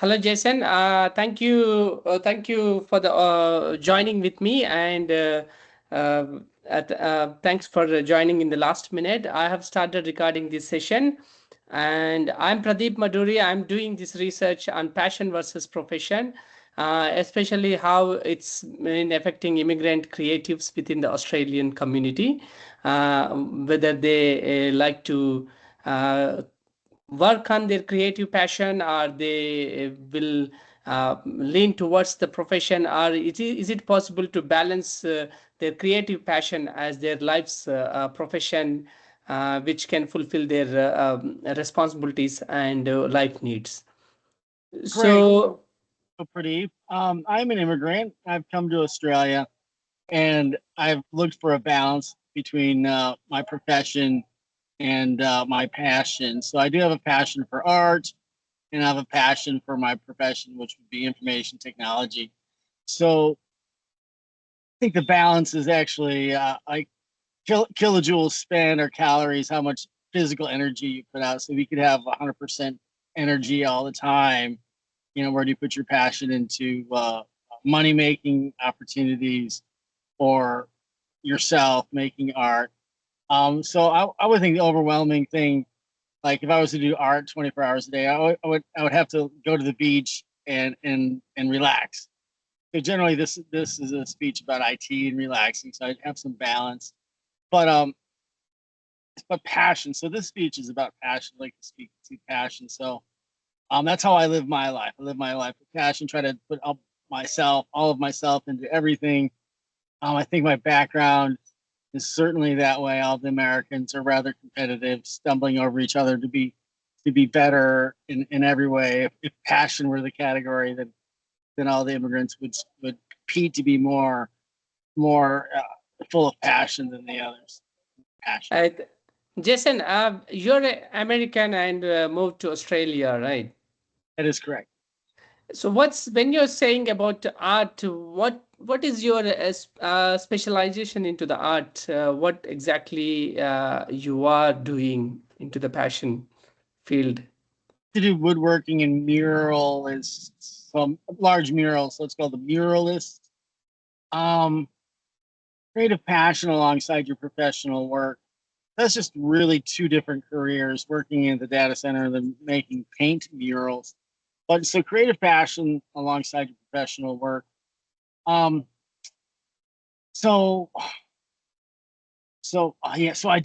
Hello, Jason. Thank you for the joining with me, and thanks for joining in the last minute. I have started recording this session, and I'm Pradeep Maduri. I'm doing this research on passion versus profession, especially how it's been affecting immigrant creatives within the Australian community, whether they like to uh, work on their creative passion, or they will lean towards the profession, or is it possible to balance their creative passion as their life's profession, which can fulfill their responsibilities and life needs. Great. So So, Pradeep, I'm an immigrant. I've come to Australia and I've looked for a balance between my profession and my passion. So, I do have a passion for art and I have a passion for my profession, which would be information technology. So, I think the balance is actually like kilojoules spent or calories, how much physical energy you put out. So, we could have 100% energy all the time. Where do you put your passion into money making opportunities or yourself making art? So I would think the overwhelming thing, like if I was to do art 24 hours a day, I would have to go to the beach and relax. So generally, this is a speech about IT and relaxing, so I'd have some balance. But passion. So this speech is about passion. I'd like to speak to passion. So that's how I live my life. I live my life with passion, try to put up all of myself into everything. I think my background is certainly that way. All the Americans are rather competitive, stumbling over each other to be better in every way. If passion were the category, then all the immigrants would compete to be more full of passion than the others. Passion. uh, Jason, you're American and moved to Australia, right? That is correct. So what's when you're saying about art, what is your specialization into the art? What exactly you are doing into the passion field? To do woodworking and mural is some large murals, so it's called the muralist. Um, Creative passion alongside your professional work. That's just really two different careers, working in the data center and then making paint murals. But so creative passion alongside your professional work. Um, so yeah, so I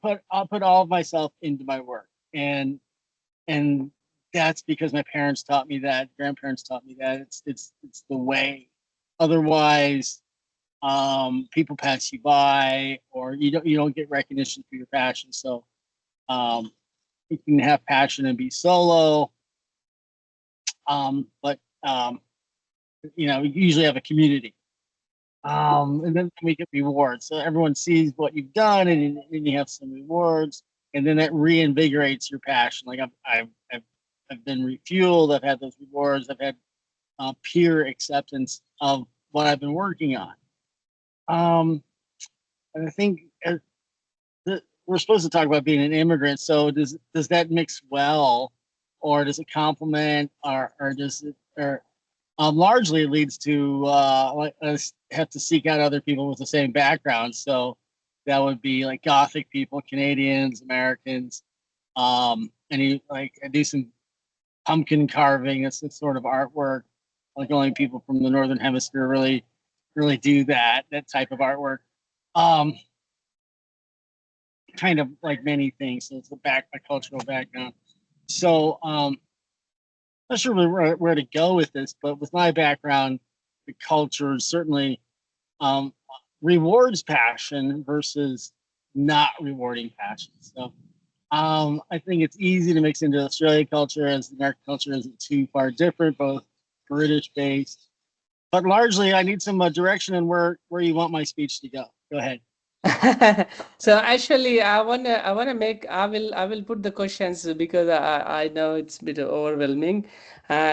put all of myself into my work, and that's because my parents taught me that, grandparents taught me that. It's the way. Otherwise, people pass you by, or you don't get recognition for your passion. So you can have passion and be solo, but you usually have a community, and then we get rewards. So everyone sees what you've done, and you have some rewards, and then that reinvigorates your passion. Like I've been refueled. I've had those rewards. I've had peer acceptance of what I've been working on. Um, and I think we're supposed to talk about being an immigrant. So does that mix well, or does it complement, or does it, or largely it leads to like us have to seek out other people with the same background. So that would be like Gothic people, Canadians, Americans. And like I do some pumpkin carving. It's sort of artwork. Like only people from the northern hemisphere really do that type of artwork. Um, Kind of like many things. So it's a cultural background. So not sure where to go with this, but with my background, the culture certainly um, rewards passion versus not rewarding passion. So I think it's easy to mix into Australian culture, as the American culture isn't too far different, both British based. But largely, I need some direction on where you want my speech to go. Go ahead. So actually, I will put the questions because I know it's a bit overwhelming.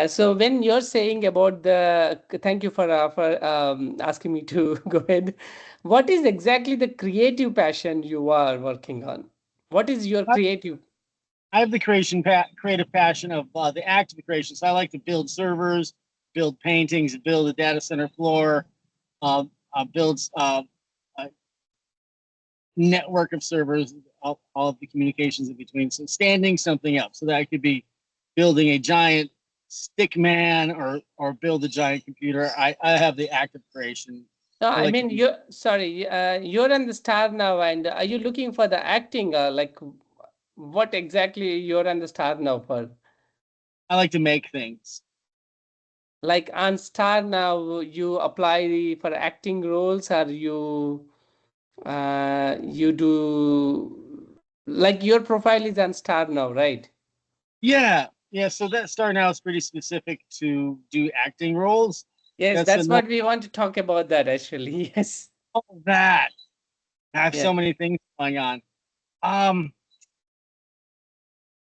So when you're saying about thank you for asking me to go ahead. What is exactly the creative passion you are working on? What is your creative? I have the creative passion of the act of creation. So I like to build servers, build paintings, build a data center floor, build a network of servers, all of the communications in between. So standing something up. So that I could be building a giant stick man or build a giant computer. I have the act of creation. No, I I like to mean, do. you're on the star now, and are you looking for the acting? Like, what exactly you're on the star now for? I like to make things. Like on star now, you apply for acting roles, or you do like your profile is on star now, right? Yeah, yeah. So that star now is pretty specific to do acting roles. Yes, That's the that's norm. what we want to talk about that actually. Yes. All of that. I have Yeah. so many things going on. Um,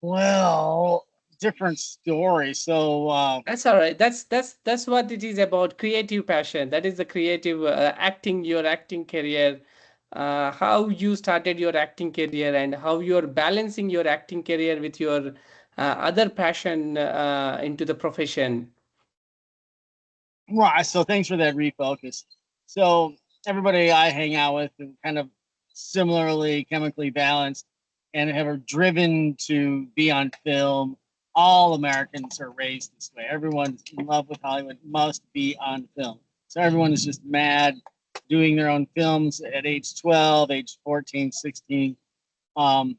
well, different story. So That's all right. That's what it is about. Creative passion. That is the creative acting. Your acting career, how you started your acting career, and how you're balancing your acting career with your other passion into the profession. right. So thanks for that refocus. So everybody I hang out with is kind of similarly chemically balanced and have driven to be on film. All Americans are raised this way. Everyone's in love with Hollywood, must be on film. So everyone is just mad doing their own films at age 12, age 14, 16. Um,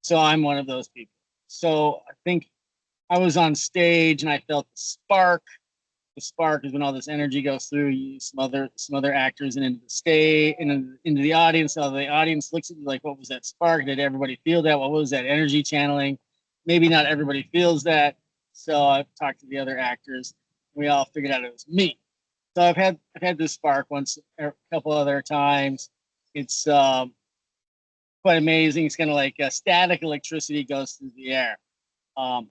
so I'm one of those people. So I think I was on stage and I felt the spark is when all this energy goes through you, some other actors and into the stage and into the audience. So the audience looks at you like, what was that spark? Did everybody feel that? What was that energy channeling? Maybe not everybody feels that. So I've talked to the other actors. We all figured out it was me. So I've had this spark once, a couple other times. It's quite amazing. It's kind of like static electricity goes through the air. Um,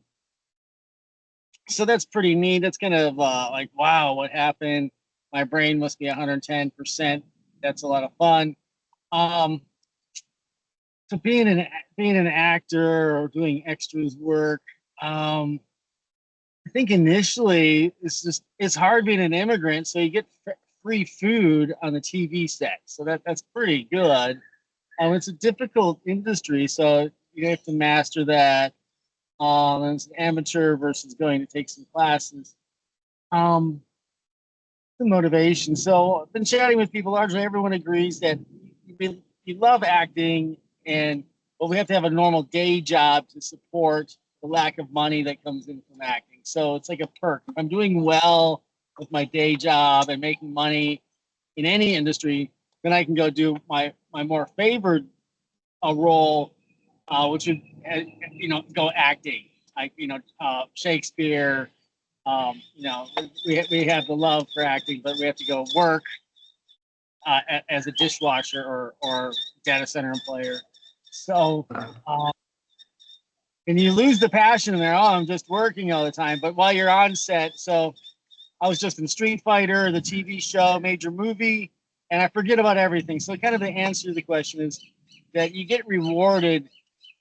so that's pretty neat. That's kind of like, wow, what happened? My brain must be 110%. That's a lot of fun. Um, so being an actor or doing extras work, um, I think initially it's hard being an immigrant. So you get free food on the TV set, so that's pretty good. It's a difficult industry, so you have to master that. And it's amateur versus going to take some classes. Um, the motivation. So I've been chatting with people. Largely, everyone agrees that you love acting, and but we have to have a normal day job to support the lack of money that comes in from acting. So it's like a perk. If I'm doing well with my day job and making money in any industry, then I can go do my more favored role, which would go acting, like Shakespeare. We have the love for acting, but we have to go work as a dishwasher or data center employer. So, uh, and you lose the passion in there. Oh, I'm just working all the time. But while you're on set, so I was just in Street Fighter, the TV show, major movie, and I forget about everything. So, kind of the answer to the question is that you get rewarded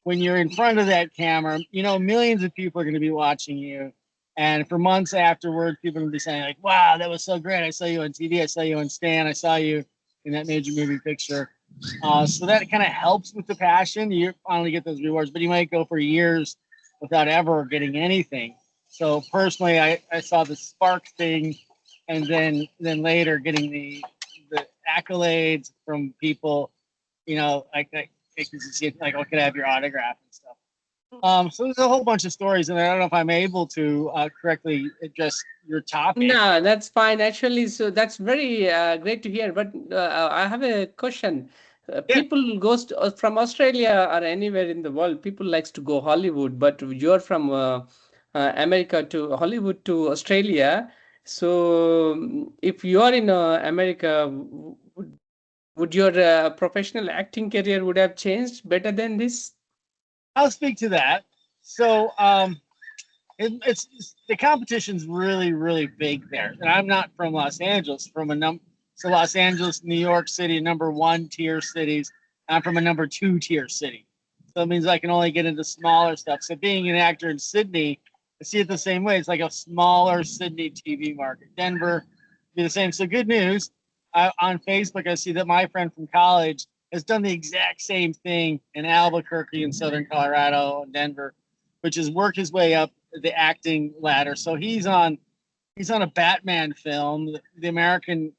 when you're in front of that camera. Millions of people are going to be watching you. And for months afterward, people will be saying, like, wow, that was so great. I saw you on TV. I saw you on Stan. I saw you in that major movie picture. So that kind of helps with the passion. You finally get those rewards, but you might go for years without ever getting anything. So personally, I saw the spark thing, and then later getting the accolades from people, like like, oh, can I have your autograph and stuff. So there's a whole bunch of stories, and I don't know if I'm able to correctly address your topic. No, that's fine. Actually, so that's very great to hear. But I have a question. Yeah, People goes from Australia or anywhere in the world. People likes to go Hollywood, but you're from America to Hollywood to Australia. So if you are in America, would your professional acting career would have changed better than this? I'll speak to that. So it's the competition's really really big there, and I'm not from Los Angeles. So Los Angeles, New York City, number one tier cities. I'm from a number two tier city. So it means I can only get into smaller stuff. So being an actor in Sydney, I see it the same way. It's like a smaller Sydney TV market. Denver, be the same. So good news. On Facebook, I see that my friend from college has done the exact same thing in Albuquerque in southern Colorado and Denver, which is work his way up the acting ladder. So he's on a Batman film, the American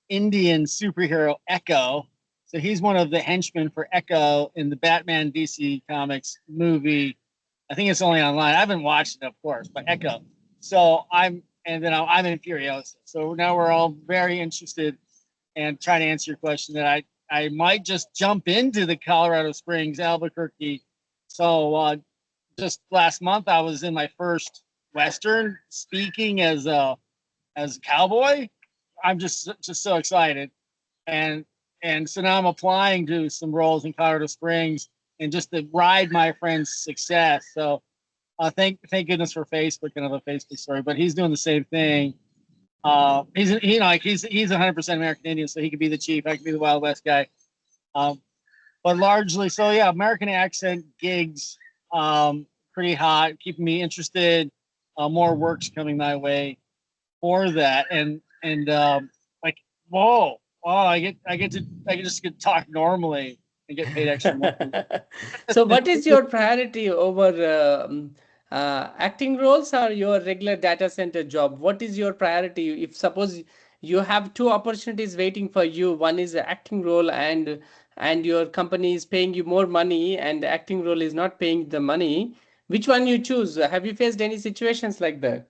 Indian superhero Echo. So he's one of the henchmen for Echo in the Batman DC Comics movie. I think it's only online. I haven't watched it, of course, but Echo. So I'm in Furiosa. So now we're all very interested and trying to answer your question that I might just jump into the Colorado Springs, Albuquerque. So just last month I was in my first Western speaking as a cowboy. I'm just so excited, and so now I'm applying to some roles in Colorado Springs and just to ride my friend's success. So thank goodness for Facebook, another Facebook story. But he's doing the same thing. He's 100% American Indian, so he could be the chief. I could be the Wild West guy. Um, but largely, so yeah, American accent gigs, pretty hot, keeping me interested. More work's coming my way for that, and like whoa, I just get to talk normally and get paid extra money. So, what is your priority over acting roles or your regular data center job? What is your priority? If suppose you have two opportunities waiting for you, one is an acting role and your company is paying you more money and the acting role is not paying the money, which one you choose? Have you faced any situations like that?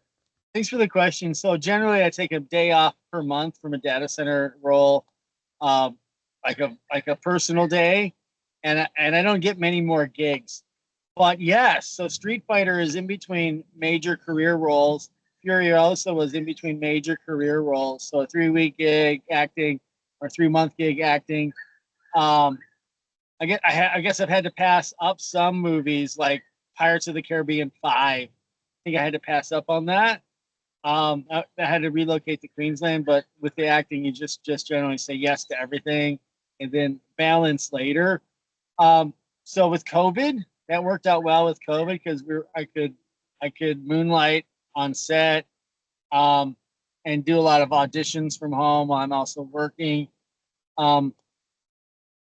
Thanks for the question. So generally, I take a day off per month from a data center role, um, like a personal day, and I don't get many more gigs. But yes, so Street Fighter is in between major career roles. Furiosa was in between major career roles. So a 3 week gig acting or 3 month gig acting. Um, I guess I've had to pass up some movies like Pirates of the Caribbean 5. I think I had to pass up on that. I had to relocate to Queensland, but with the acting, you just generally say yes to everything, and then balance later. So with COVID, that worked out well with COVID because I could moonlight on set, um, and do a lot of auditions from home while I'm also working, um,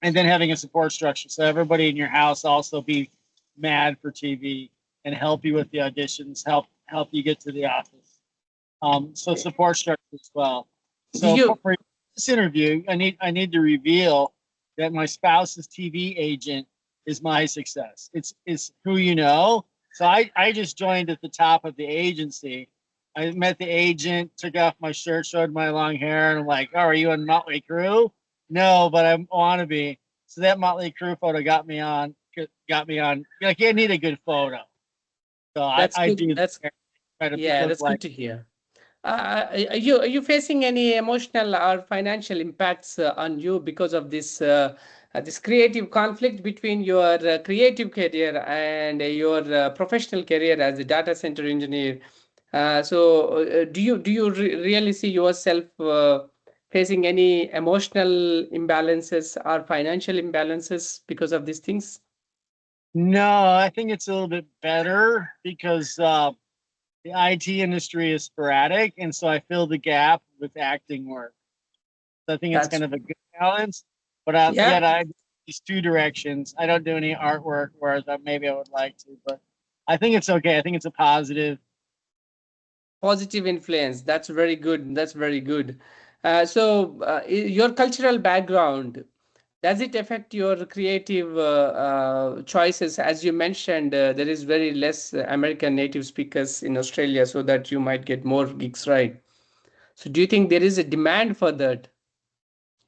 and then having a support structure so everybody in your house also be mad for TV and help you with the auditions, help you get to the office. So support structure as well. Do So you? for this interview, I need to reveal that my spouse's TV agent is my success. It's who you know. So I just joined at the top of the agency. I met the agent, took off my shirt, showed my long hair, and I'm like, "Oh, are you in Motley Crue?" No, but I want to be. So that Motley Crue photo got me on. Got me on. Like, you need a good photo. So I, That's I good. do That's try to Yeah, look that's like. good to hear. Are you facing any emotional or financial impacts on you because of this creative conflict between your creative career and your professional career as a data center engineer? Do you really see yourself facing any emotional imbalances or financial imbalances because of these things? No, I think it's a little bit better because the IT industry is sporadic, and so I fill the gap with acting work. So I think it's That's kind of a good balance. But Yeah, yet I these two directions. I don't do any artwork, whereas maybe I would like to. But I think it's okay. I think it's a positive. positive influence. That's very good. That's very good. Your cultural background, does it affect your creative choices? As you mentioned, there is very less American native speakers in Australia, so that you might get more gigs, right? So, do you think there is a demand for that?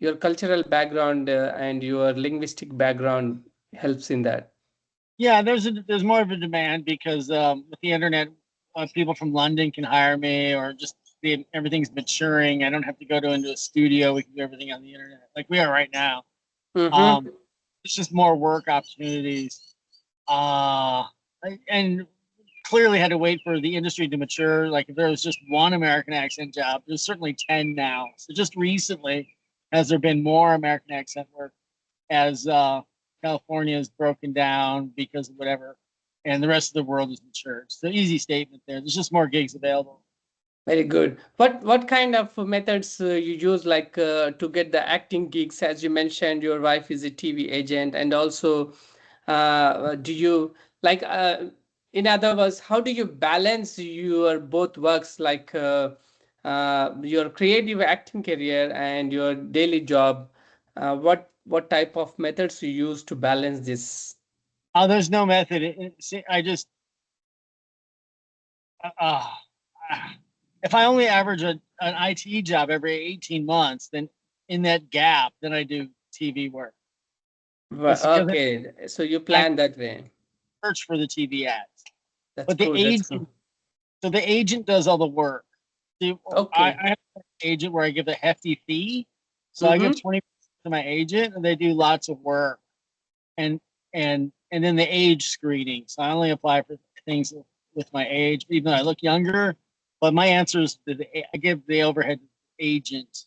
Your cultural background and your linguistic background helps in that. Yeah, there's more of a demand because with the internet, people from London can hire me, or just everything's maturing. I don't have to go into a studio. We can do everything on the internet, like we are right now. Mm-hmm. Um, it's just more work opportunities. Uh, and clearly had to wait for the industry to mature. Like if there was just one American accent job, there's certainly 10 now. So just recently has there been more American accent work as California is broken down because of whatever, and the rest of the world is mature. It's an easy statement there. There's just more gigs available. Very good. What kind of methods you use, like to get the acting gigs? As you mentioned, your wife is a TV agent, and also, do you like? In other words, how do you balance your both works, like your creative acting career and your daily job? What type of methods you use to balance this? There's no method. See, I just uh, uh, if I only average an IT job every 18 months, then in that gap, then I do TV work. It's because Okay, so you I plan that way. search for the TV ads. That's But the cool. That's cool. agent, so the agent does all the work. See, Okay. I have an agent where I give a hefty fee, so I give Mm-hmm. 20% to my agent, and they do lots of work, and and then the age screening. So I only apply for things with my age, even though I look younger. But my answer is that I give the overhead agent.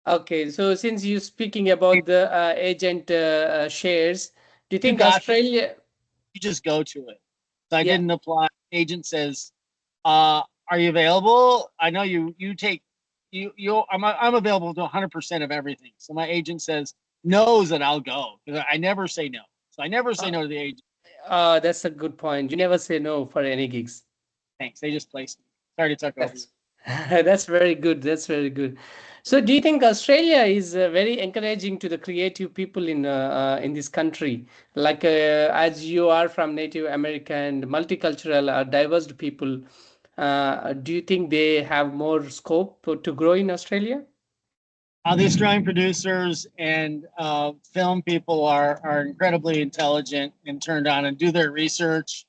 Okay, so since you're speaking about the agent shares, do you You think got Australia? you just go to it. So I Yeah, didn't apply. Agent says, "Are you available? I know you take you. I'm available to 100% of everything." So my agent says knows that I'll go because I never say no. So I never say uh, no to the agent. that's a good point. You never say no for any gigs. Thanks. They just placed me. Sorry to talk over you. That's that's very good. That's very good. So, do you think Australia is very encouraging to the creative people in this country? Like as you are from Native American, multicultural, or diverse people, do you think they have more scope to grow in Australia? The Australian producers and film people are incredibly intelligent and turned on and do their research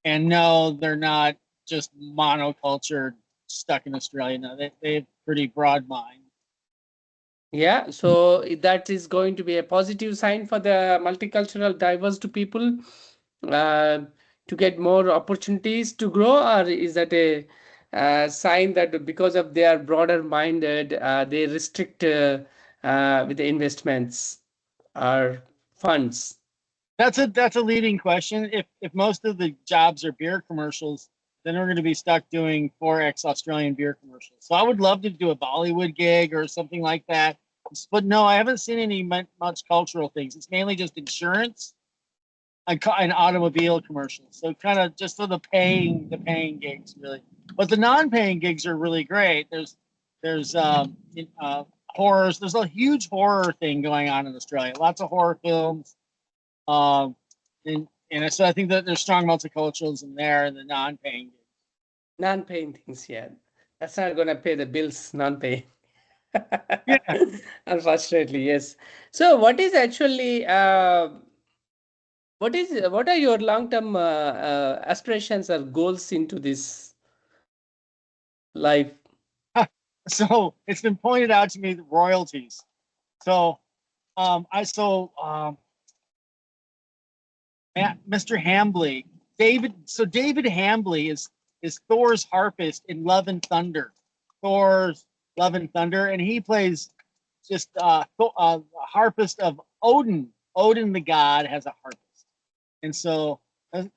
and know they're not just monoculture stuck in Australia. No, they have pretty broad mind. Yeah, so that is going to be a positive sign for the multicultural, diverse to people uh, to get more opportunities to grow, or is that a sign that because of they are broader minded, they restrict with the investments or funds? That's a leading question. If most of the jobs are beer commercials, then we're going to be stuck doing 4x Australian beer commercials. So I would love to do a Bollywood gig or something like that. But no, I haven't seen any much cultural things. It's mainly just insurance and automobile commercials. So kind of just for the paying gigs really. But the non-paying gigs are really great. There's horrors. There's a huge horror thing going on in Australia. Lots of horror films. Um, and so I think that there's strong multiculturalism there in the non-paying gigs. Non-paying things, yeah. That's not going to pay the bills, non-paying. Yeah. Unfortunately, yes. So, what is actually what are your long-term aspirations or goals into this life? So it's been pointed out to me that royalties. So I so Mr. Hambley, David Hambley is Thor's harpist in Love and Thunder. Thor's Love and Thunder, and he plays just harpist of Odin. Odin the god has a harpist, and so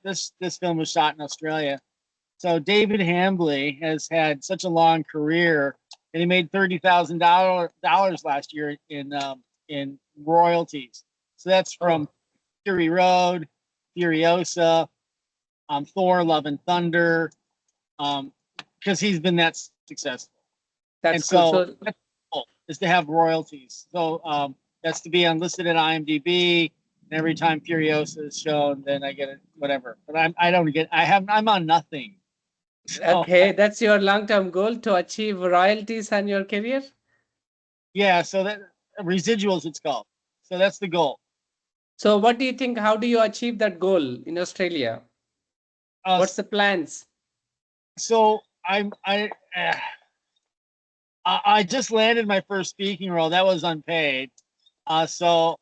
this film was shot in Australia. So David Hambley has had such a long career, and he made $30,000 last year in royalties. So that's from Oh, Fury Road, Furiosa, Thor: Love and Thunder, because he's been that successful. And that's cool. so So, that's cool, is to have royalties. So that's to be unlisted at IMDb. And every time Furiosa is shown, then I get it, whatever. But I don't get. I'm on nothing. So okay, that's your long-term goal to achieve royalties on your career. yeah, so that residuals it's called. So that's the goal. So, what do you think? How do you achieve that goal in Australia? Uh, What's the plans? so I just landed my first speaking role. That was unpaid. So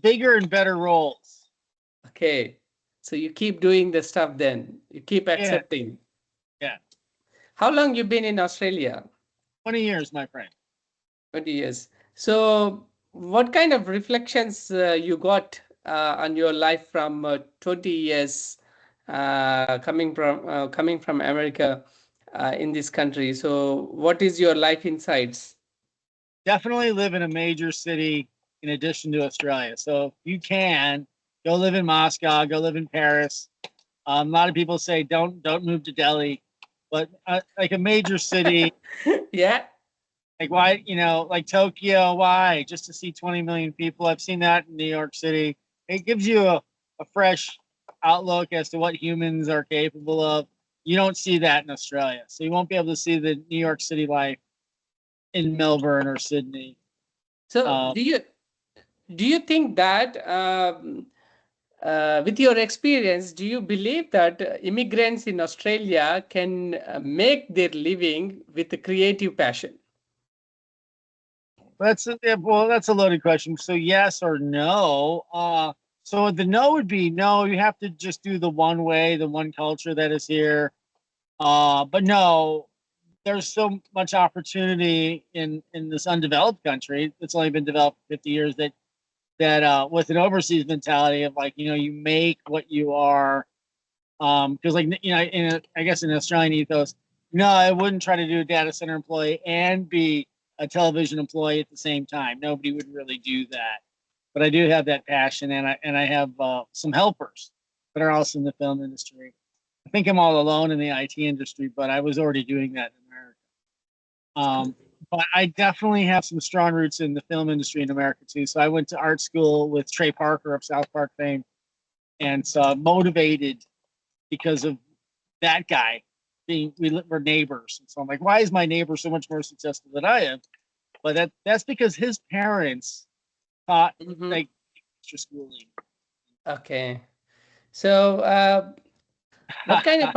bigger and better roles. Okay, so you keep doing the stuff then. You keep Yeah, accepting. yeah. How long you been in Australia? 20 years, my friend. 20 years. So, what kind of reflections you got? on your life from 20 years coming from America in this country. So, what is your life insights? Definitely live in a major city in addition to Australia. So if you can go live in Moscow, go live in Paris. A lot of people say don't move to Delhi, but like a major city, Yeah. like why like Tokyo, why just to see 20 million people? I've seen that in New York City. It gives you a fresh outlook as to what humans are capable of. You don't see that in Australia, so you won't be able to see the New York City life in Melbourne or Sydney. So, Um, do you think that with your experience, do you believe that immigrants in Australia can make their living with a creative passion? That's a loaded question. So yes or no. So the no would be no. You have to just do the one way, the one culture that is here. But no, there's so much opportunity in this undeveloped country. It's only been developed 50 years that with an overseas mentality of like you make what you are. Because like I guess in the Australian ethos, no, I wouldn't try to do a data center employee and be a television employee at the same time. Nobody would really do that. But I do have that passion, and I have some helpers that are also in the film industry. I think I'm all alone in the IT industry, but I was already doing that in America. But I definitely have some strong roots in the film industry in America too. So I went to art school with Trey Parker of South Park fame, and so motivated because of that guy we're neighbors. And so I'm like, why is my neighbor so much more successful than I am? But that's because his parents taught Hmm. like extra schooling. Okay. So, what kind of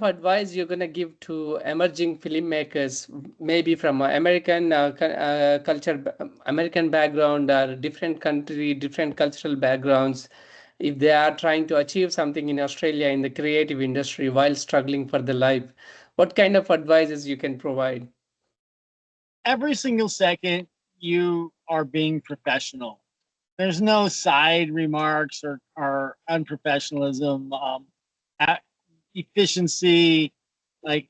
advice you're gonna give to emerging filmmakers, maybe from American culture, American background, or different country, different cultural backgrounds, if they are trying to achieve something in Australia in the creative industry while struggling for the life? What kind of advices you can provide? Every single second you are being professional. There's no side remarks or unprofessionalism. Efficiency, like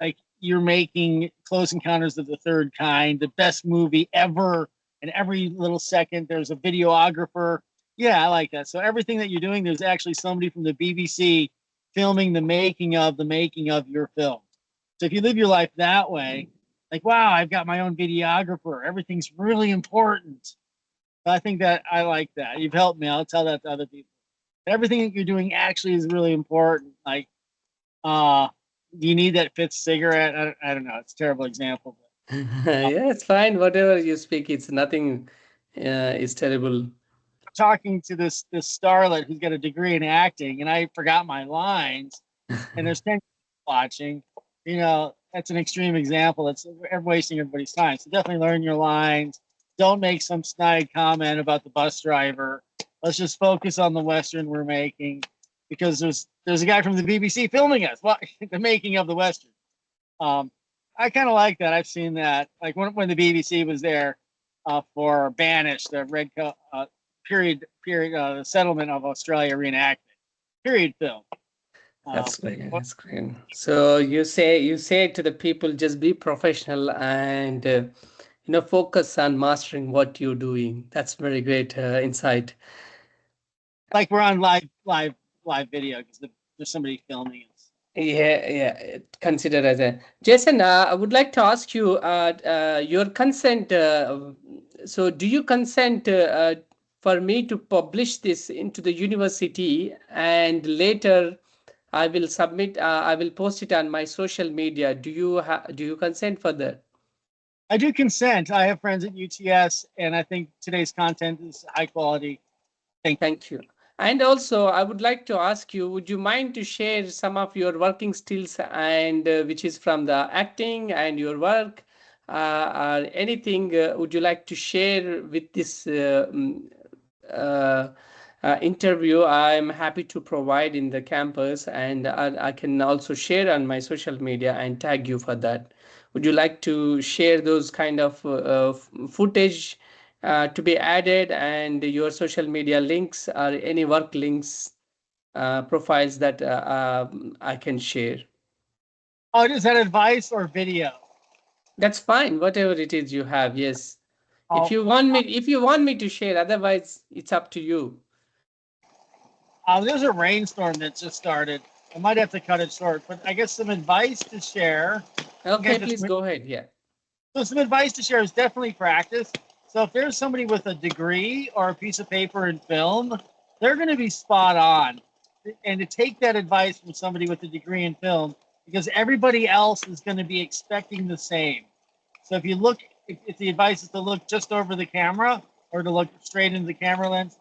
like you're making Close Encounters of the Third Kind, the best movie ever, and every little second there's a videographer. Yeah, I like that. So everything that you're doing, there's actually somebody from the BBC filming the making of your film. So if you live your life that way, like wow, I've got my own videographer. Everything's really important. I think that I like that. You've helped me. I'll tell that to other people. Everything that you're doing actually is really important. Like, uh, do you need that fifth cigarette? I don't know. It's a terrible example. But, Yeah, it's fine. Whatever you speak, it's nothing. Is terrible. talking to this starlet who's got a degree in acting, and I forgot my lines, and there's 10 watching. That's an extreme example. That's wasting everybody's time. So definitely learn your lines. Don't make some snide comment about the bus driver. Let's just focus on the Western we're making, because there's a guy from the BBC filming us. Well, the making of the Western. Um, I kind of like that. I've seen that. Like when the BBC was there for Banish, the period settlement of Australia reenactment period film. Um, That's great. That's great. So you say to the people, just be professional and focus on mastering what you're doing. That's very great insight. like we're on live video because there's somebody filming us. Yeah, yeah. Consider as a Jason. I would like to ask you your consent. So, do you consent for me to publish this into the university, and later I will submit. I will post it on my social media. Do you consent for that? I do consent. I have friends at UTS, and I think today's content is high quality. Thank you. Thank you. And also, I would like to ask you, would you mind to share some of your working skills and which is from the acting and your work, or anything would you like to share with this uh, interview? I'm happy to provide in the campus, and I can also share on my social media and tag you for that. Would you like to share those kind of footage to be added, and your social media links or any work links, profiles that I can share. Oh, is that advice or video? That's fine, whatever it is you have. Yes, if Oh, you want me, if you want me to share, otherwise it's up to you. there's a rainstorm that just started. I might have to cut it short, but I guess some advice to share. Okay, Again, just please go ahead. Yeah. so some advice to share is definitely practice. So if there's somebody with a degree or a piece of paper in film, they're going to be spot on. And to take that advice from somebody with a degree in film, because everybody else is going to be expecting the same. So if you look, if the advice is to look just over the camera or to look straight into the camera lens,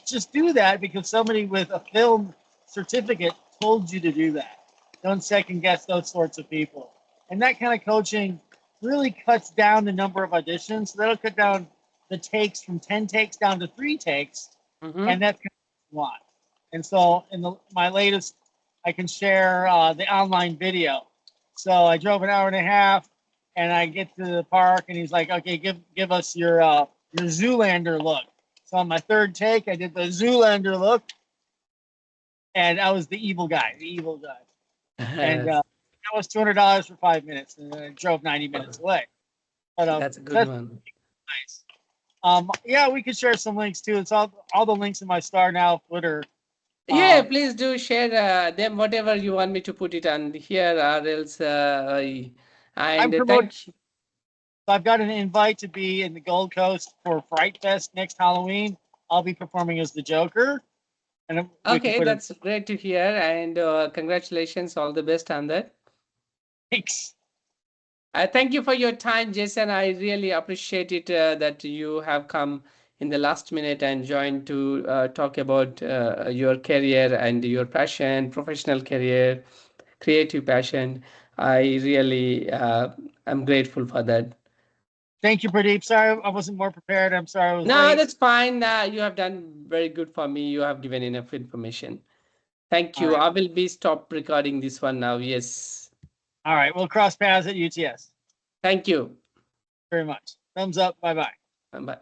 just do that because somebody with a film certificate told you to do that. Don't second guess those sorts of people. And that kind of coaching really cuts down the number of auditions. So that'll cut down the takes from 10 takes down to 3 takes. Mm-hmm. And that's kind of a lot. And so in my latest, I can share the online video. So I drove an hour and a half, and I get to the park, and he's like, "Okay, give us your Zoolander look." So on my third take, I did the Zoolander look, and I was the evil guy, and that was $200 for 5 minutes, and then I drove 90 minutes away. But That's a good that's one. nice. Yeah, we could share some links too. It's all the links in my Star Now Twitter. Yeah, Um, please do share them, whatever you want me to put it on here, or else. I'm And promoting. thank you. So I've got an invite to be in the Gold Coast for Fright Fest next Halloween. I'll be performing as the Joker, and we can Okay, put in that's great to hear, and congratulations, all the best on that. links. Thank you for your time, Jason. I really appreciate it that you have come in the last minute and joined to talk about your career and your passion, professional career, creative passion. I really am grateful for that. Thank you, Pradeep. Sorry I wasn't more prepared. I'm sorry I was No, late. that's fine. You have done very good for me. You have given enough information. Thank All you. right. I will be stop recording this one now. Yes. All right. We'll cross paths at UTS. Thank you. Very much. Thumbs up. Bye bye. Bye.